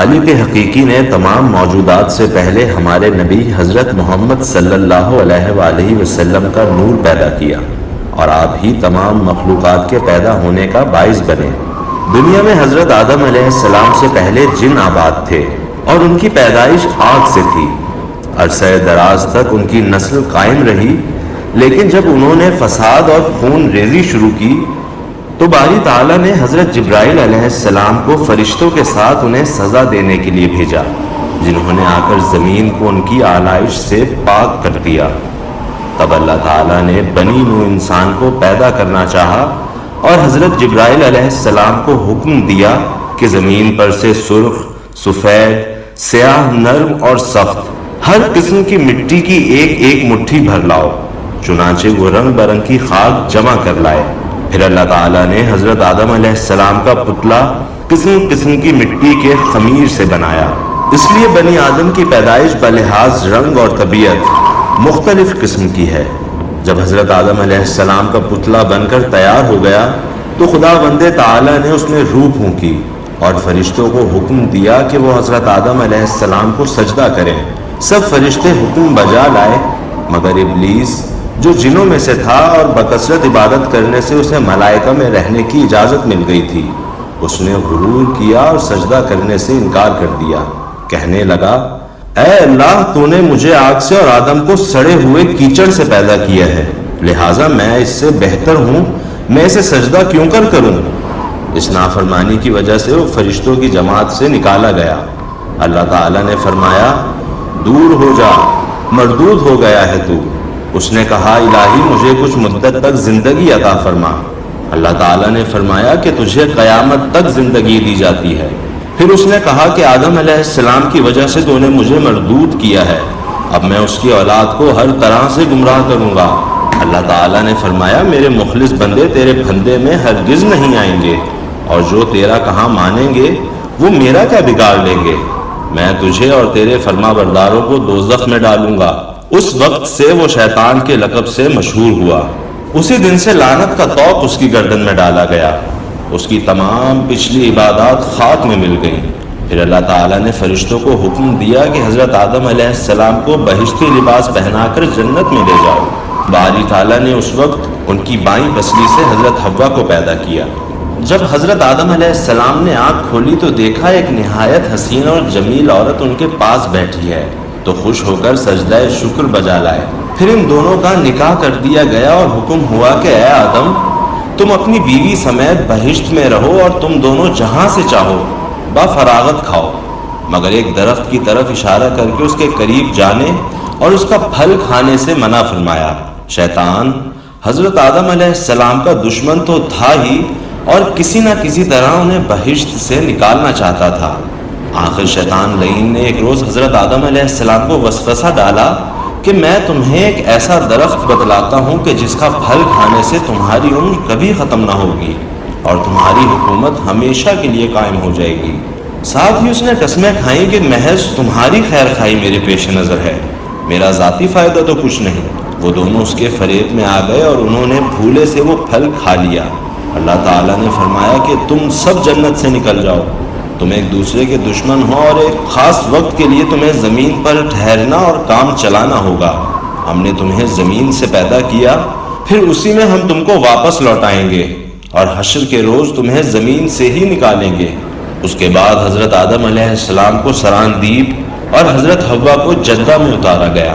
خالق حقیقی نے تمام موجودات سے پہلے ہمارے نبی حضرت محمد صلی اللہ علیہ وآلہ وسلم کا نور پیدا کیا اور آپ ہی تمام مخلوقات کے پیدا ہونے کا باعث بنے۔ دنیا میں حضرت آدم علیہ السلام سے پہلے جن آباد تھے اور ان کی پیدائش آگ سے تھی۔ عرصہ دراز تک ان کی نسل قائم رہی، لیکن جب انہوں نے فساد اور خون ریزی شروع کی تو باری تعالیٰ نے حضرت جبرائیل علیہ السلام کو فرشتوں کے ساتھ انہیں سزا دینے کے لیے بھیجا، جنہوں نے آ کر زمین کو ان کی آلائش سے پاک کر دیا۔ تب اللہ تعالیٰ نے بنی نوح انسان کو پیدا کرنا چاہا اور حضرت جبرائیل علیہ السلام کو حکم دیا کہ زمین پر سے سرخ، سفید، سیاہ، نرم اور سخت ہر قسم کی مٹی کی ایک ایک مٹھی بھر لاؤ۔ چنانچہ وہ رنگ برنگ کی خاک جمع کر لائے۔ پھر اللہ تعالیٰ نے حضرت آدم علیہ السلام کا پتلا قسم قسم کی مٹی کے خمیر سے بنایا۔ اس لیے بنی آدم کی پیدائش بلحاظ رنگ اور طبیعت مختلف قسم کی ہے۔ جب حضرت آدم علیہ السلام کا پتلا بن کر تیار ہو گیا تو خدا بند تعالیٰ نے اس میں روح پھونکی اور فرشتوں کو حکم دیا کہ وہ حضرت آدم علیہ السلام کو سجدہ کریں۔ سب فرشتے حکم بجا لائے مگر ابلیس جو جنوں میں سے تھا اور بکثرت عبادت کرنے سے اسے ملائکہ میں رہنے کی اجازت مل گئی تھی، اس نے غرور کیا اور سجدہ کرنے سے انکار کر دیا۔ کہنے لگا، اے اللہ، تو نے مجھے آگ سے اور آدم کو سڑے ہوئے کیچڑ سے پیدا کیا ہے، لہٰذا میں اس سے بہتر ہوں، میں اسے سجدہ کیوں کر کروں؟ اس نافرمانی کی وجہ سے وہ فرشتوں کی جماعت سے نکالا گیا۔ اللہ تعالیٰ نے فرمایا، دور ہو جا، مردود ہو گیا ہے تو۔ اس نے کہا، الہی مجھے کچھ مدت تک زندگی عطا فرما۔ اللہ تعالیٰ نے فرمایا کہ تجھے قیامت تک زندگی دی جاتی ہے۔ پھر اس نے کہا کہ آدم علیہ السلام کی وجہ سے تو نے مجھے مردود کیا ہے، اب میں اس کی اولاد کو ہر طرح سے گمراہ کروں گا۔ اللہ تعالیٰ نے فرمایا، میرے مخلص بندے تیرے پھندے میں ہرگز نہیں آئیں گے، اور جو تیرا کہاں مانیں گے وہ میرا کیا بگاڑ لیں گے؟ میں تجھے اور تیرے فرما برداروں کو دوزخ میں ڈالوں گا۔ اس وقت سے وہ شیطان کے لقب سے مشہور ہوا۔ اسی دن سے لعنت کا طوق اس کی گردن میں ڈالا گیا، اس کی تمام پچھلی عبادات خاک میں مل گئیں۔ پھر اللہ تعالیٰ نے فرشتوں کو حکم دیا کہ حضرت آدم علیہ السلام کو بہشتی لباس پہنا کر جنت میں لے جاؤ۔ باری تعالیٰ نے اس وقت ان کی بائیں پسلی سے حضرت حوا کو پیدا کیا۔ جب حضرت آدم علیہ السلام نے آنکھ کھولی تو دیکھا ایک نہایت حسین اور جمیل عورت ان کے پاس بیٹھی ہے، تو خوش ہو کر سجدہ شکر بجا لائے۔ پھر ان دونوں کا نکاح کر دیا گیا اور حکم ہوا کہ اے آدم، تم اپنی بیوی سمیت بہشت میں رہو اور تم دونوں جہاں سے چاہو با فراغت کھاؤ، مگر ایک درخت کی طرف اشارہ کر کے اس کے قریب جانے اور اس کا پھل کھانے سے منع فرمایا۔ شیطان حضرت آدم علیہ السلام کا دشمن تو تھا ہی اور کسی نہ کسی طرح انہیں بہشت سے نکالنا چاہتا تھا۔ آخر شیطان لعین نے ایک روز حضرت آدم علیہ السلام کو وسوسہ ڈالا کہ میں تمہیں ایک ایسا درخت بتلاتا ہوں کہ جس کا پھل کھانے سے تمہاری عمر کبھی ختم نہ ہوگی اور تمہاری حکومت ہمیشہ کے لیے قائم ہو جائے گی۔ ساتھ ہی اس نے قسمیں کھائیں کہ محض تمہاری خیر خواہی میرے پیش نظر ہے، میرا ذاتی فائدہ تو کچھ نہیں۔ وہ دونوں اس کے فریب میں آ گئے اور انہوں نے بھولے سے وہ پھل کھا لیا۔ اللہ تعالیٰ نے فرمایا کہ تم سب جنت سے نکل جاؤ، تم ایک دوسرے کے دشمن ہو اور ایک خاص وقت کے لیے تمہیں زمین پر ٹھہرنا اور کام چلانا ہوگا۔ ہم نے تمہیں زمین سے پیدا کیا، پھر اسی میں ہم تم کو واپس لوٹائیں گے اور حشر کے روز تمہیں زمین سے ہی نکالیں گے۔ اس کے بعد حضرت آدم علیہ السلام کو سراندیب اور حضرت حوا کو جدہ میں اتارا گیا۔